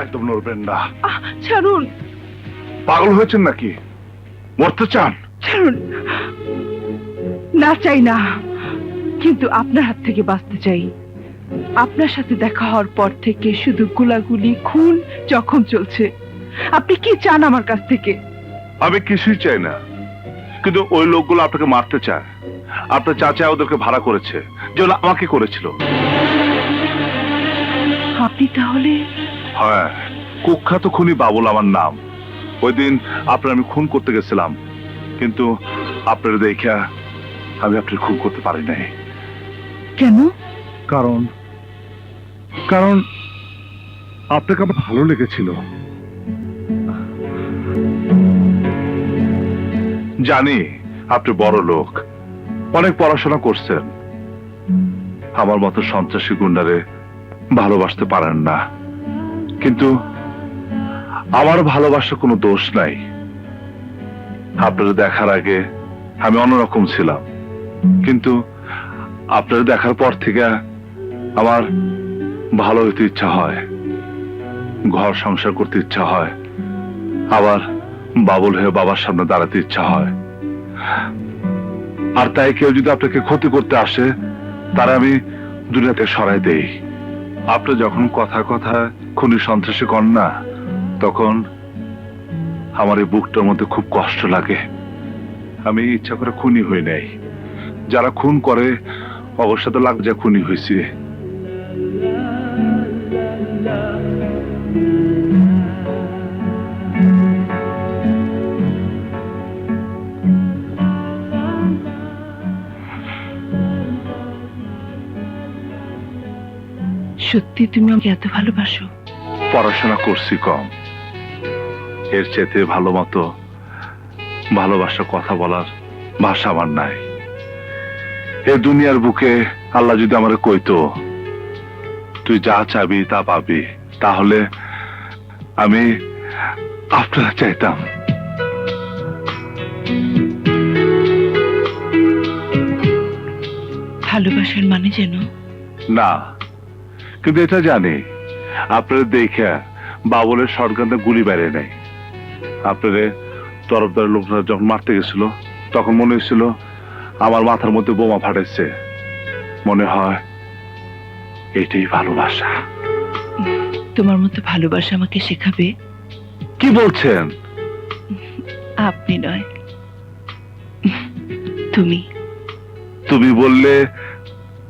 একদম নড়বেন না। ছাড়ুন। পাগল হয়েছেন নাকি? মরতে চান? ছাড়ুন। না চাই না, কিন্তু আপনার হাত থেকে বাঁচতে চাই। আপনার সাথে দেখা হওয়ার পর থেকে শুধু গুলাগুলি, খুন, জখম চলছে। আপনি কি চান আমার কাছ থেকে? আমি কিছুই চাই না, কিন্তু ওই লোকগুলো আপনাকে মারতে চায়। আপনার চাচা ওদেরকে ভাড়া করেছে, যেগুলো আমাকে করেছিল। আপনি তাহলে? হ্যাঁ, কুখ্যাত খুনি বাবুল আমার নাম। ওই দিন আপনার আমি খুন করতে গেছিলাম, কিন্তু আপনার দেখা আমি আপনার খুন করতে পারি নাই। কেন? কারণ কারণ আপনাকে আমার ভালো লেগেছিল। জানি আপনি বড় লোক, অনেক পড়াশোনা করছেন। আমার মতো সন্ত্রাসী গুন্ডারে ভালোবাসতে পারেন না, কিন্তু আমার ভালোবাসার কোনো দোষ নাই। আপনাদের দেখার আগে আমি অন্যরকম ছিলাম, কিন্তু আপনাদের দেখার পর থেকে আমার ভালো হইতে ইচ্ছা হয়, ঘর সংসার করতে ইচ্ছা হয়, আবার বাবুল হয়ে বাবার সামনে দাঁড়াতে ইচ্ছা হয়। আর তাই কেউ যদি আপনাকে ক্ষতি করতে আসে, তারা আমি দুনিয়াতে সরাই দেই। আপনি যখন কথা কথা খুনি সন্ত্রাসী কন না, তখন আমার এই বুকটার মধ্যে খুব কষ্ট লাগে। আমি ইচ্ছা করে খুনি হই নাই। যারা খুন করে অবশ্য তো লাগ যা খুনি হয়েছে। সত্যি তুমি আমাকে এত ভালোবাসো? পড়াশোনা করছি কম, এর চেয়ে ভালো মতো ভালোবাসা কথা বলার ভাষা আমার নাই। এ দুনিয়ার বুকে আল্লাহ যদি আমার কইতো তুই যা চাবি তা পাবি, তাহলে আমি আপনারা চাইতাম। ভালোবাসার মানে যেন? না, কিন্তু এটা জানি আপনারা দেখে বাবুলের শটগানটা গুলি বেড়ে নেই। আপনারে তরফদার লোকরা যখন মারতে গেছিল, তখন মনে হয়েছিল আমার মাথার মধ্যে বোমা ফাটাইছে। মনে হয় এটাই ভালোবাসা। তোমার মতো ভালোবাসা আমাকে শেখাবে? কি বলছেন? আপনি নয়, তুমি। তুমি বললে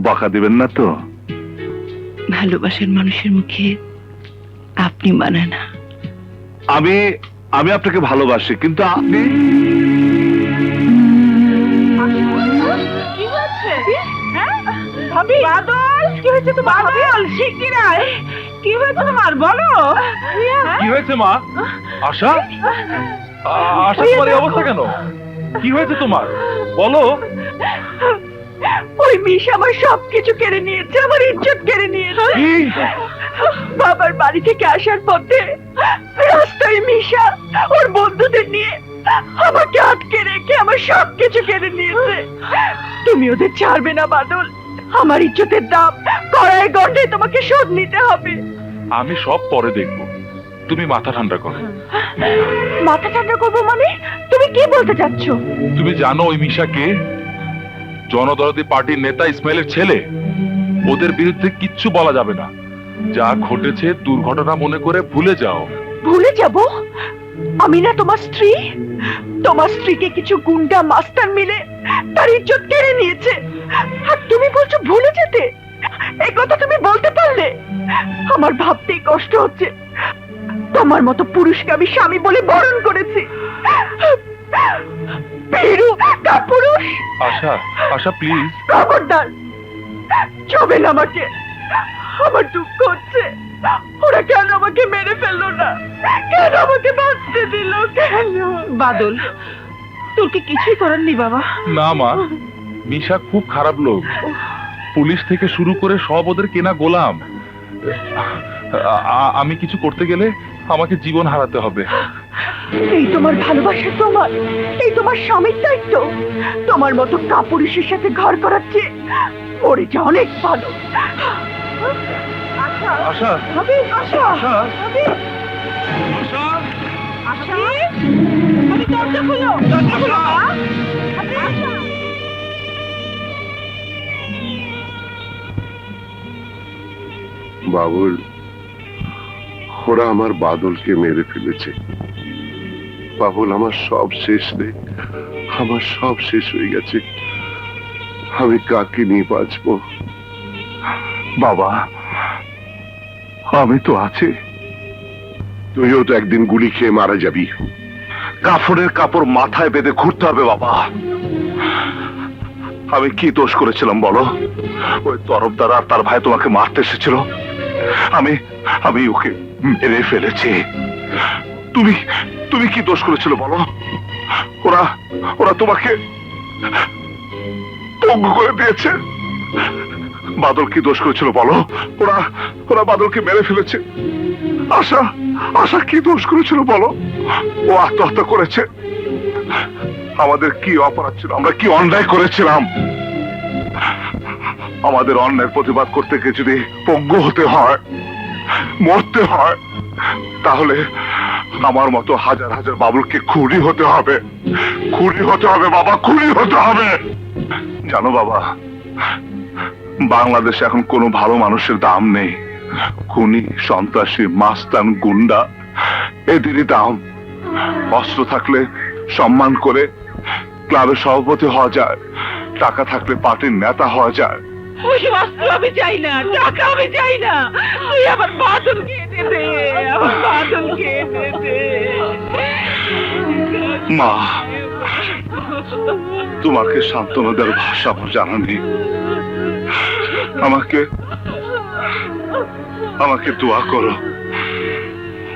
বকা দিবেন না তো? ভালোবাসার মানুষের মুখে আপনি মানে না। আমি আমি আপনাকে ভালোবাসি, কিন্তু আপনি কি হচ্ছে? ভাবি, বাদল, কি হয়েছে তোমার? বাদল, শিগগির আয়। কি হয়েছে তোমার বলো? কি হয়েছে মা? আশা, আশা তোমার এই অবস্থা কেন? কি হয়েছে তোমার বলো। ওই মিশ আমার সবকিছু কেড়ে নিয়েছে, আমার ইজ্জত কেড়ে নিয়েছে। বাবার বাড়ি থেকে আসার পথে রাস্তায় মিশা ওর বন্ধুদের নিয়ে আমাকে আটকে রেখে আমার সবকিছু কেড়ে নিয়েছে। তুমি ওদের ছাড়বে না বাদল। আমার ইজ্জতের দাম কড়াই গন্ডে তোমাকে শোধ নিতে হবে। আমি সব পরে দেখবো, তুমি মাথা ঠান্ডা করো। মাথা ঠান্ডা করবো মানে? তুমি কি বলতে চাচ্ছ? তুমি জানো ওই মিশাকে? জনদরদি পার্টির নেতা ইসমাইলের ছেলে। ওদের বিরুদ্ধে কিচ্ছু বলা যাবে না। যা ঘটেছে দুর্ঘটনা মনে করে ভুলে যাও। ভুলে যাব? আমি না তোমার স্ত্রী? তোমার স্ত্রীকে কিছু গুন্ডা মাস্টার মিলে তার ইজ্জত কেড়ে নিয়েছে, আর তুমি বলছো ভুলে যেতে? এই কথা তুমি বলতে পারলে? আমার ভাবতেই কষ্ট হচ্ছে। তোমার মতো পুরুষকে আমি স্বামী বলে বরণ করেছি। ভীরু কাপুরুষ। আশা, আশা প্লিজ। খবরদার ছবেন আমাকে। আমার দুঃখ হচ্ছে, ওরা কেন আমাকে মেরে ফেললো না? কেন আমাকে বাঁচতে দিল? কেন? বাদল, তোর কি কিছুই করার নেই বাবা? না মা, মিশা খুব খারাপ লোক। পুলিশ থেকে শুরু করে সব ওদের কেনা গোলাম। আমি কিছু করতে গেলে আমাকে জীবন হারাতে হবে। এই তোমার ভালোবাসা, তোমার এই তোমার স্বামীর দায়িত্ব। তোমার মতো কাপুরুষের সাথে ঘর করাচ্ছে মরে যা অনেক ভালো। আশা হাবিব, আশা, আশা হাবিব, আশা হাবিব, হাবিব, দরজা খোলো, দরজা খোলো, মা। হাবিব, আশা। বাবুল, ওরা আমার বাদলকে মেরে ফেলেছে। বাবুল, আমার সব শেষ রে, আমার সব শেষ হয়ে গেছে। আমি কাকে নিয়ে বাঁচবো? বাবা, আমি তো আছি। তুইও তো একদিন গুলি খেয়ে মারা যাবি। কাফনের কাপড় মাথায় বেঁধে ঘুরতে হবে বাবা। আমি কি দোষ করেছিলাম বলো? ওই তরফদার আর তার ভাই তোমাকে মারতে এসেছিল, আমি আমি ওকে মেরে ফেলেছি। তুমি তুমি কি দোষ করেছিল বলো? ওরা ওরা তোমাকে পঙ্গু করে দিয়েছে। বাদল কি দোষ করেছিল বলো? ওরা ওরা বাদলকে মেরে ফেলেছে। আশা আশা কি দোষ করেছিল বলো? ও আত্মহত্যা করেছে। আমাদের কি অপরাধ ছিল? আমরা কি অন্যায় করেছিলাম? আমাদের অন্যায়ের প্রতিবাদ করতে গিয়ে যদি পঙ্গু হতে হয়, মরতে হয়, তাহলে আমার মতো হাজার হাজার বাবুলকে খুনি হতে হবে। খুনি হতে হবে বাবা, খুনি হতে হবে। জানো বাবা, বাংলাদেশে এখন কোনো ভালো মানুষের দাম নেই। খুনি, সন্ত্রাসী, মাস্তান, গুন্ডা এদেরই দাম। অস্ত্র থাকলে সম্মান করে ক্লাবের সভাপতি হওয়া যায়, টাকা থাকলে পার্টির নেতা হওয়া যায়। ওই অস্ত্র আমি চাই না, টাকা আমি চাই না। তুই আমার বাদলকে এনে দে, আমার বাদলকে এনে দে। মা, তোমাকে সান্ত্বনা দেওয়ার ভাষা আমার জানা নেই। আমাকে আমাকে দোয়া করো,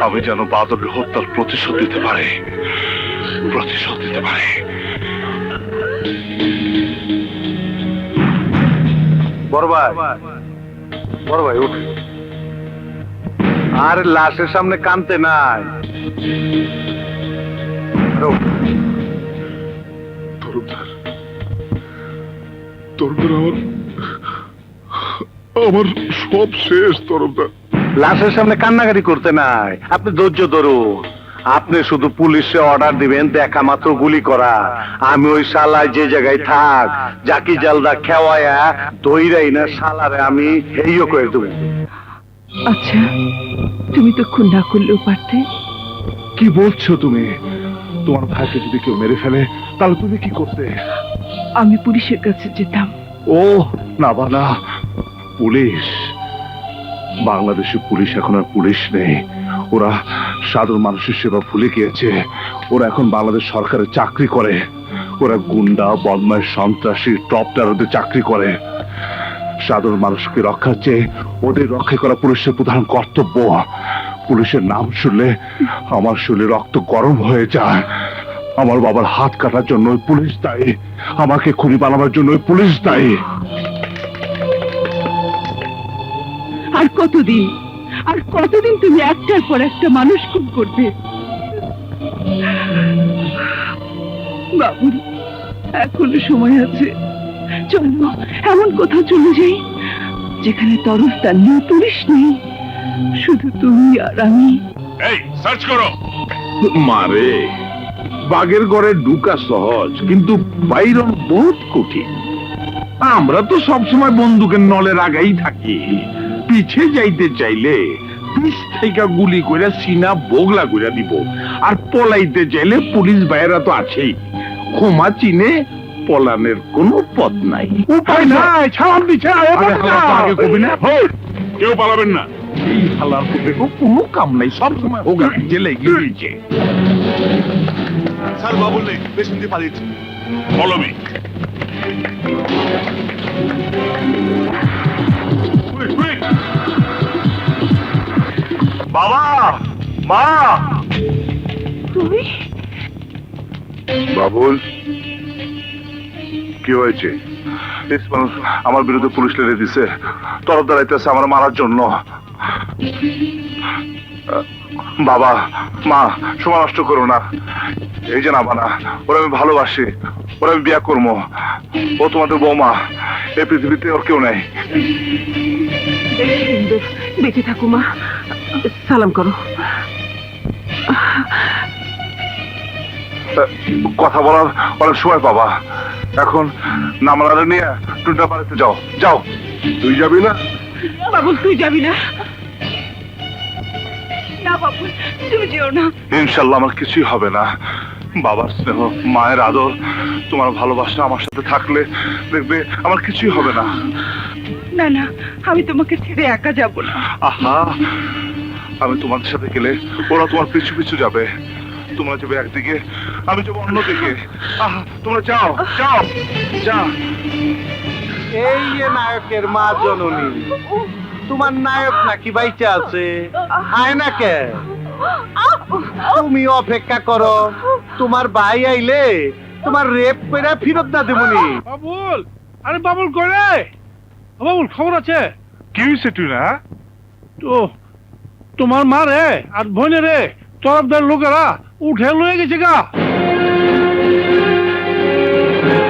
আমি যেন বাদলের হত্যার প্রতিশোধ দিতে পারি, প্রতিশোধ দিতে পারি। বড় ভাই, বড় ভাই উঠ। আর লাশের সামনে কানতে নাই। আরে উঠ। তরফদার, তরফদার, আমার সব শেষ তরফদার। লাশের সামনে কান্নাকাটি করতে নাই। আপনি ধৈর্য ধরুন। আপনি শুধু পুলিশে অর্ডার দিবেন দেখা মাত্র গুলি করা। আমি ওই শালায় যে জায়গায় থাক, জাকি জালদা খেওয়ায়া দইরাই না শালারে আমি হেইও করে দেবো। আচ্ছা, তুমি তো খুন না করলেও পারতে। কি বলছো তুমি? তোমার ভাইকে যদি কেউ মেরে ফেলে তাহলে তুমি কি করতে? আমি পুলিশের কাছে যেতাম। ও না বানা, পুলিশ? বাংলাদেশে পুলিশ এখন আর পুলিশ নেই। ওরা সাধারণ মানুষের সেবা ভুলে গিয়েছে। ওরা এখন বাংলাদেশ সরকারের চাকরি করে। ওরা গুন্ডা, বদমাইশ, সন্ত্রাসী, টপ টেরোদের চাকরি করে। সাধারণ মানুষকে রক্ষার চেয়ে ওদের রক্ষা করা পুলিশের প্রধান কর্তব্য। পুলিশের নাম শুনলে আমার শরীরে রক্ত গরম হয়ে যায়। আমার বাবার হাত কাটার জন্য ওই পুলিশ দায়ী, আমাকে খুনি বানাবার জন্য ওই পুলিশ দায়ী। আর কতদিন, আর কতদিন তুমি একটার পর একটা মানুষ খুন করবে? বাবুল, এখনো সময় আছে। চলো এমন কোথাও চলে যাই যেখানে তরফদার নেই, পুলিশ নেই, শুধু তুমি আর আমি। এই সার্চ করো। মারে, বাঘের ঘরে ঢুকা সহজ কিন্তু বাইরন বহুত কঠিন। আমরা তো সবসময় বন্দুকের নলের আগাই থাকি। পিছে যাইতে চাইলে পিছ থেকে গুলি করে সিনা বোগলা করে দিব, আর পলাইতে চাইলে পুলিশ ভাইয়েরা তো আছেই। ক্ষমা চিনে পলানের কোনো পথ নাই, উপায় নাই। ছাড়ান দিচ্ছে কবি না, কেউ পালাবেন না। এই হালার দেখো কোনো কাম নাই, সবসময় হোক জেলে গিয়েছে। স্যার, বাবুল নেই, পেছন দিয়ে পালিয়েছে। Follow me. বাবা, মা, তুমি? বাবুল, কি হয়েছে? আমার বিরুদ্ধে পুলিশ লেগে দিছে। তরফদার আইতেছে আমার মারার জন্য। বাবা, মা, সময় নষ্ট করো না। এই যে না বানা, ওরা আমি ভালোবাসি, ওরা আমি বিয়ে করবো। ও তোমাদের বৌমা, এই পৃথিবীতে ওর কেউ নেই। সুন্দর বেঁচে থাকো মা, সালাম করো। কথা বলার অনেক সময় পাবা। এখন নামলারে নিয়ে টুনটা বাড়িতে যাও, যাও। তুই যাবি না? বাবুল তুই যাবি না? না বাবুল তুমি যেও না। ইনশাল্লাহ আমার কিছুই হবে না। বাবার স্নেহ, মায়ের আদর, তোমার ভালোবাসা আমার সাথে থাকলে দেখবে আমার কিছুই হবে না। না না, আমি তোমাকে ছেড়ে একা যাব না। আহা, আমি তোমাদের সাথে গেলে ওরা তোমার পিছু পিছু যাবে। তোমরা যাবে একদিকে, আমি যাবো অন্যদিকে। আহা, তোমরা যাও, যাও, যাও। এই যে নায়কের মা জননী, তোমার নায়ক নাকি বাইচা আছে? আয় না কে? তুমি অপেক্ষা করো, তোমার ভাই আইলে তোমার রেপ করে ফিরত না দেবনি। বাবুল, আরে বাবুল করে বাবুল, খবর আছে? কি হয়েছে টুনা? তো তোমার মা রে আর বোনে রে তরফদার লোকেরা উঠে লয়ে গেছে গা।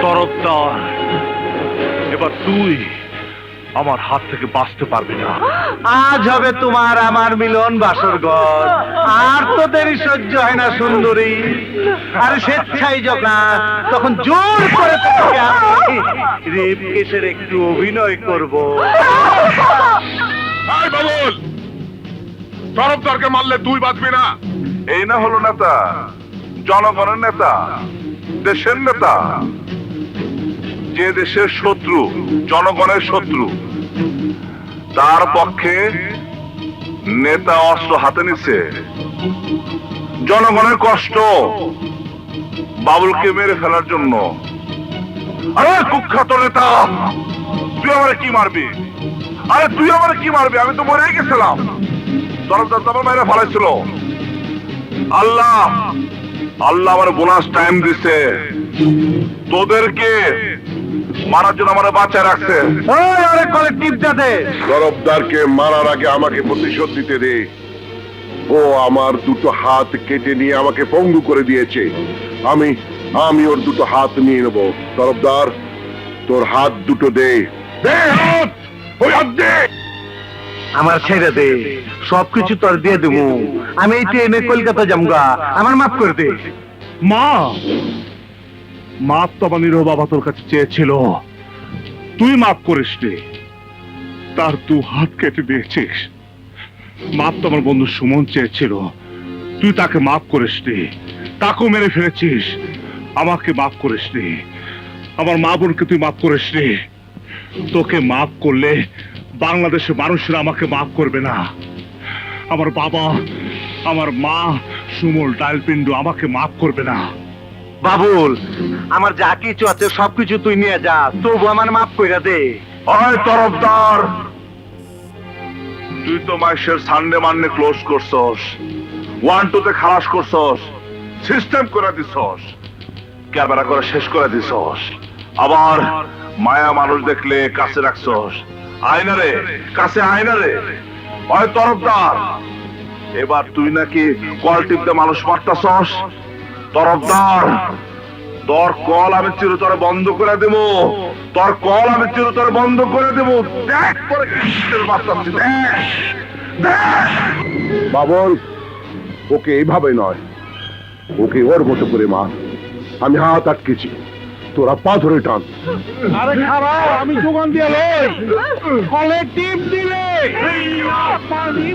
তরফদার, এবার তুই আমার হাত থেকে বাঁচতে পারবি না। আজ হবে তোমার আমার মিলন বাসর ঘর, আর তো দেরি সহ্য হয় না সুন্দরী। আর স্বেচ্ছায় যখন তখন জোর করে তোমাকে আমি রেপ কেসের একটু অভিনয় করব। এই বাবুল, তরফদারকে মারলে তুই বাঁচবি না। এই না হলো নেতা, জনগণের নেতা, দেশের নেতা। যে দেশের শত্রু জনগণের শত্রু, তার পক্ষে নেতা অস্ত্র হাতে নিছে। জনগণের কষ্ট বাবুলকে মেরে ফেলার জন্য। আরে কুখ্যাত নেতা, তুই আমারে কি মারবি? আরে তুই আমারে কি মারবি? আমি তো মরে গেছিলাম। তরফদার তো আমার মেরে ফেলাইছিল। আল্লাহ আল্লাহ আমার বোনাস টাইম দিছে। তোদেরকে মারার জন্য আমার বাঁচায় রাখছে। ওই আরে কলেক্টিভটা দে। তরফদারকে মারার আগে আমাকে প্রতিশোধ দিতে দে। ও আমার দুটো হাত কেটে নিয়ে আমাকে পঙ্গু করে দিয়েছে। আমি ওর দুটো হাত নিয়ে নেব। তরফদার, তোর হাত দুটো দে। দে হাত, ওই হাত দে। আমার ছেড়ে দে, সবকিছু তোর দিয়ে দেবো। আমি এই ট্রেনে কলকাতা যামগা, আমার মাফ করে দে। মা, মাপ তো আমার নিরহ বাবা তোর কাছে চেয়েছিল, তুই মাফ করিস নি। তার দু হাত কেটে দিয়েছিস। মাপ তো আমার বন্ধু সুমন চেয়েছিল, তুই তাকে মাফ করিস নি। তাকেও মেরে ফেলেছিস, আমাকে মাফ করিস নি। আমার মা বোনকে তুই মাফ করিস নি। তোকে মাফ করলে বাংলাদেশের মানুষরা আমাকে মাফ করবে না। আমার বাবা, আমার মা, সুমল ডালপিন্ডু আমাকে মাফ করবে না। বাবুল, আমার যা কিছু আছে সবকিছু তুই নিয়ে যা, তবু আমার মাফ কইরা দে। ওই তরফদার, তুই তো মাসের সানডে মানডে ক্লোজ করছস, 1-2 তে খালাস করছস, সিস্টেম করে দিছস, ক্যামেরা করে শেষ করে দিছস। আবার মায়া মানুষ দেখলে কাছে রাখছস। আয়না রে, কাছে আয়না রে। ওই তরফদার, এবার তুই নাকি কল টিপতে মানুষ মারতাছস। তরফদার, তোর কল আমি চিরতরে বন্ধ করে দেব। তোর কল আমি চিরতরে বন্ধ করে দেব। দেখ তোর কিসের মারতাছি, দেখ দেখ। বাবল, ওকে এইভাবে নয়, ওকে ওর মতো করে মার। আমি হাত আটকেছি, তোরা পা ধরে টান। আরে খারাপ, আমি যোগান দিয়ে লই। কলেক্টিভ দিলে পানি